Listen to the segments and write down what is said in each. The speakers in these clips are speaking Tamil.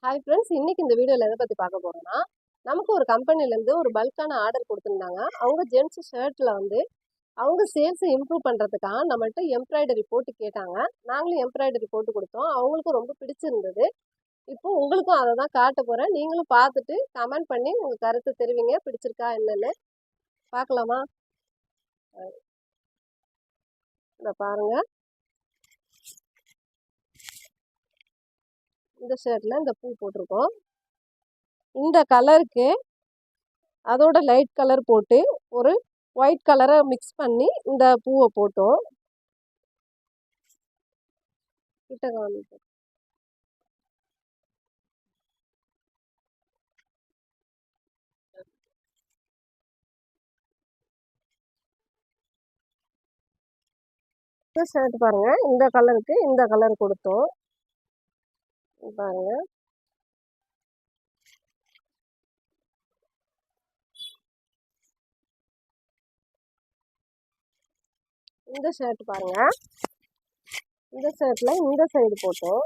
ஹாய் ஃப்ரெண்ட்ஸ், இன்னைக்கு இந்த வீடியோவில் எதை பற்றி பார்க்க போகிறோம்னா, நமக்கு ஒரு கம்பெனிலேருந்து ஒரு பல்கான ஆர்டர் கொடுத்துருந்தாங்க. அவங்க ஜென்ஸ் ஷர்ட்டில் வந்து அவங்க சேல்ஸை இம்ப்ரூவ் பண்ணுறதுக்காக நம்மள்ட்ட எம்ப்ராய்டரி போட்டு கேட்டாங்க. நாங்களும் எம்ப்ராய்டரி போட்டு கொடுத்தோம். அவங்களுக்கும் ரொம்ப பிடிச்சிருந்தது. இப்போ உங்களுக்கும் அதை தான் காட்ட போகிறேன். நீங்களும் பார்த்துட்டு கமெண்ட் பண்ணி உங்கள் கருத்தை தெரிவிங்க, பிடிச்சிருக்கா என்னன்னு. பார்க்கலாமா? இதை பாருங்க, இந்த ஷர்ட்டில் இந்த பூ போட்டிருக்கோம். இந்த கலருக்கு அதோட லைட் கலர் போட்டு ஒரு ஒயிட் கலரை மிக்ஸ் பண்ணி இந்த பூவை போட்டோம். கிட்ட காமிப்போம். இந்த ஷர்ட் பாருங்க, இந்த கலருக்கு இந்த கலர் கொடுத்தோம். பாருங்க, இந்த ஷர்ட் பாருங்க, இந்த ஷர்ட்ல இந்த சைடு போட்டோம்.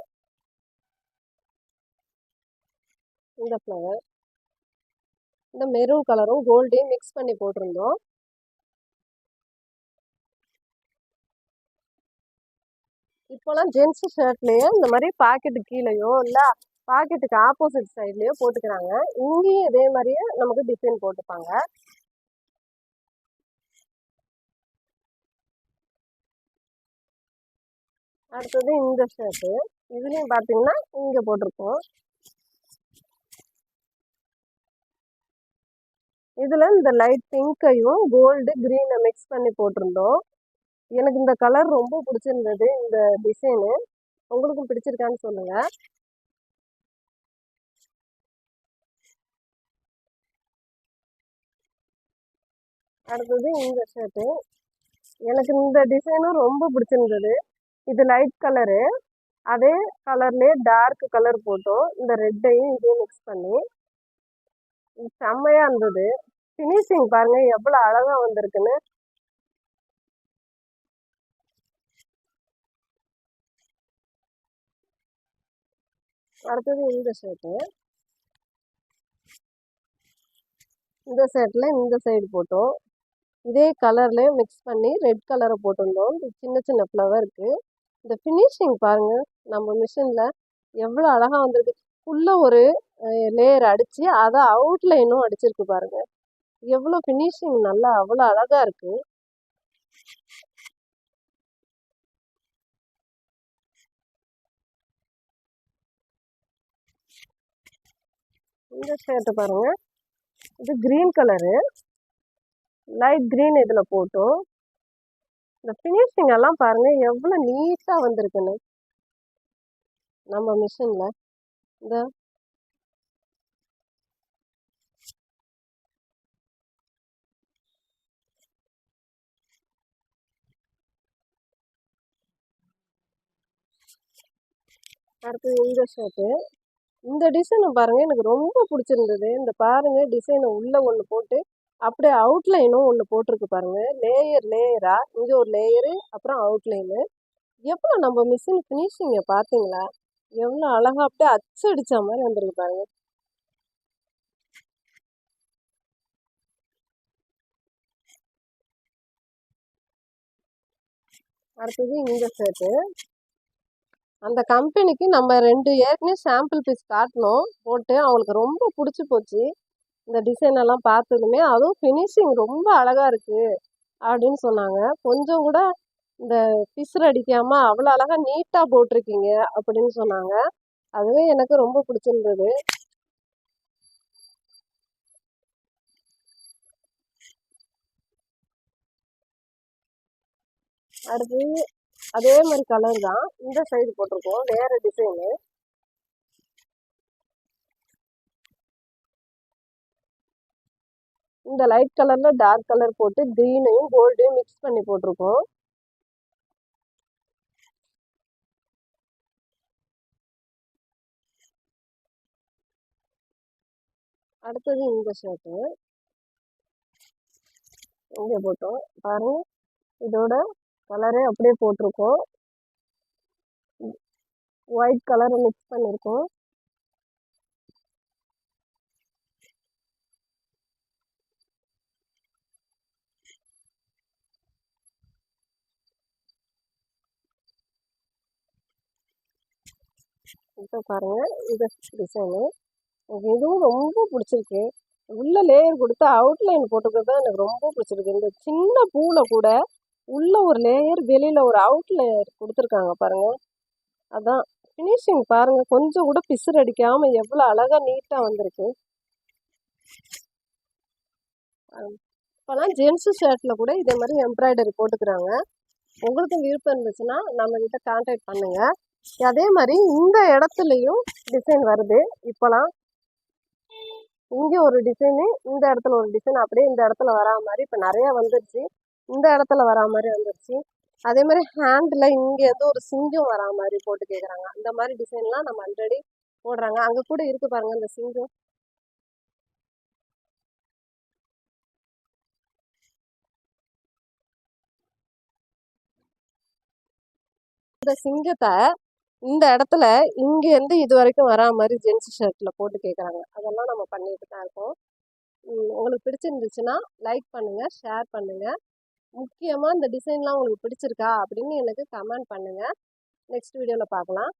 இந்த ஃப்ளவர், இந்த மெரூன் கலரும் கோல்டையும் மிக்ஸ் பண்ணி போட்டிருந்தோம். இப்போலாம் ஜென்ஸ் ஷர்ட்லயே இந்த மாதிரி பாக்கெட்டு கீழேயோ இல்லை பாக்கெட்டுக்கு ஆப்போசிட் சைட்லயோ போட்டுக்கிறாங்க. இங்கேயும் இதே மாதிரியே நமக்கு டிசைன் போட்டுப்பாங்க. அடுத்தது இந்த ஷர்ட்டு, இதுலயும் பார்த்தீங்கன்னா இங்கே போட்டிருக்கோம். இதுல இந்த லைட் பிங்கையும் கோல்டு கிரீனை மிக்ஸ் பண்ணி போட்டிருந்தோம். எனக்கு இந்த கலர் ரொம்ப பிடிச்சிருந்தது, இந்த டிசைனு. உங்களுக்கும் பிடிச்சிருக்கான்னு சொல்லுங்க. அடுத்தது இந்த ஷர்ட்டு, எனக்கு இந்த டிசைனும் ரொம்ப பிடிச்சிருந்தது. இது லைட் கலரு, அதே கலர்லேயே டார்க் கலர் போட்டோம். இந்த ரெட்டையும் இதையும் மிக்ஸ் பண்ணி செம்மையா இருந்தது. ஃபினிஷிங் பாருங்க எவ்வளோ அழகா வந்திருக்குன்னு. அடுத்தது இந்த ஷர்ட்டு, இந்த ஷர்ட்ல இந்த சைடு போட்டோம். இதே கலர்லேயே மிக்ஸ் பண்ணி ரெட் கலரை போட்டிருந்தோம். இந்த சின்ன சின்ன ஃப்ளவருக்கு இந்த ஃபினிஷிங் பாருங்க, நம்ம மிஷினில் எவ்வளோ அழகாக வந்திருக்கு. ஃபுல்லாக ஒரு லேயர் அடித்து அதை அவுட்லைனும் அடிச்சிருக்கு பாருங்க. எவ்வளோ ஃபினிஷிங் நல்லா அவ்வளோ அழகாக இருக்கு. இந்த ஷர்ட்டு பாருங்க, இது கிரீன் கலரு, லைட் கிரீன் இதில் போட்டோம். இந்த ஃபினிஷிங் எல்லாம் பாருங்க எவ்வளோ நீட்டாக வந்திருக்குன்னு நம்ம மிஷினில். இந்த அடுத்து இந்த ஷர்ட்டு, இந்த டிசைனை பாருங்க எனக்கு ரொம்ப பிடிச்சிருந்தது. இந்த பாருங்க டிசைனை உள்ள ஒன்று போட்டு அப்படியே அவுட்லைனும் ஒன்று போட்டிருக்கு பாருங்க. லேயர் லேயரா, இங்கே ஒரு லேயரு அப்புறம் அவுட்லைனு. எவ்வளோ நம்ம மிஷின் ஃபினிஷிங்கை பார்த்தீங்களா? எவ்வளோ அழகா அப்படியே அச்சு அடிச்ச மாதிரி வந்திருக்கு பாருங்க. அடுத்தது இந்த ஷர்ட்டு, அந்த கம்பெனிக்கு நம்ம 2 ஏற்கனவே சாம்பிள் பீஸ் காட்டினோம் போட்டு, அவங்களுக்கு ரொம்ப பிடிச்சி போச்சு. இந்த டிசைன் எல்லாம் பார்த்ததுமே, அதுவும் ஃபினிஷிங் ரொம்ப அழகா இருக்கு அப்படின்னு சொன்னாங்க. கொஞ்சம் கூட இந்த பிசுறு அடிக்காம அவ்வளோ அழகா நீட்டா போட்டிருக்கீங்க அப்படின்னு சொன்னாங்க. அதுவே எனக்கு ரொம்ப பிடிச்சிருந்தது. அடுத்து அதே மாதிரி கலர் தான் இந்த சைடு போட்டிருக்கோம், வேற டிசைனு. இந்த லைட் கலர்ல டார்க் கலர் போட்டு கிரீனையும் கோல்டையும் மிக்ஸ் பண்ணி போட்டிருக்கோம். அடுத்தது இந்த ஷர்ட்டு இங்கே போட்டோம் பாருங்க, இதோட கலரே அப்படியே போட்டிருக்கோம். ஒயிட் கலரை மிக்ஸ் பண்ணியிருக்கோம். இப்போ பாருங்க இந்த டிசைனு எனக்கு இதுவும் ரொம்ப பிடிச்சிருக்கு. உள்ள லேயர் கொடுத்து அவுட்லைன் போட்டுக்கிறது தான் எனக்கு ரொம்ப பிடிச்சிருக்கு. இந்த சின்ன பூவில் கூட உள்ள ஒரு லேயர் வெளியில் ஒரு அவுட் லேயர் கொடுத்துருக்காங்க பாருங்க. அதான் ஃபினிஷிங் பாருங்க, கொஞ்சம் கூட பிசுறு அடிக்காமல் எவ்வளோ அழகாக நீட்டாக வந்திருக்கு. இப்போலாம் ஜென்ஸு ஷர்ட்டில் கூட இதே மாதிரி எம்ப்ராய்டரி போட்டுக்கிறாங்க. உங்களுக்கும் விருப்பம் இருந்துச்சுன்னா நம்மக்கிட்ட கான்டாக்ட் பண்ணுங்கள். அதே மாதிரி இந்த இடத்துலையும் டிசைன் வருது. இப்போலாம் இங்கே ஒரு டிசைனு, இந்த இடத்துல ஒரு டிசைன், அப்படியே இந்த இடத்துல வரா மாதிரி இப்போ நிறையா வந்துருச்சு. இந்த இடத்துல வரா மாதிரி வந்துருச்சு. அதே மாதிரி ஹேண்டில் இங்கேருந்து ஒரு சிங்கம் வரா மாதிரி போட்டு கேட்குறாங்க. அந்த மாதிரி டிசைன்லாம் நம்ம ஆல்ரெடி போடுறாங்க. அங்கே கூட இருக்குது பாருங்கள் இந்த சிங்கம். இந்த சிங்கத்தை இந்த இடத்துல இங்கேருந்து இது வரைக்கும் வரா மாதிரி ஜென்ஸ் ஷர்ட்டில் போட்டு கேட்குறாங்க. அதெல்லாம் நம்ம பண்ணிட்டு தான் இருக்கோம். உங்களுக்கு பிடிச்சிருந்துச்சுன்னா லைக் பண்ணுங்கள், ஷேர் பண்ணுங்கள். முக்கியமாக இந்த டிசைன்லாம் உங்களுக்கு பிடிச்சிருக்கா அப்படின்னு எனக்கு கமெண்ட் பண்ணுங்கள். நெக்ஸ்ட் வீடியோவில் பார்க்கலாம்.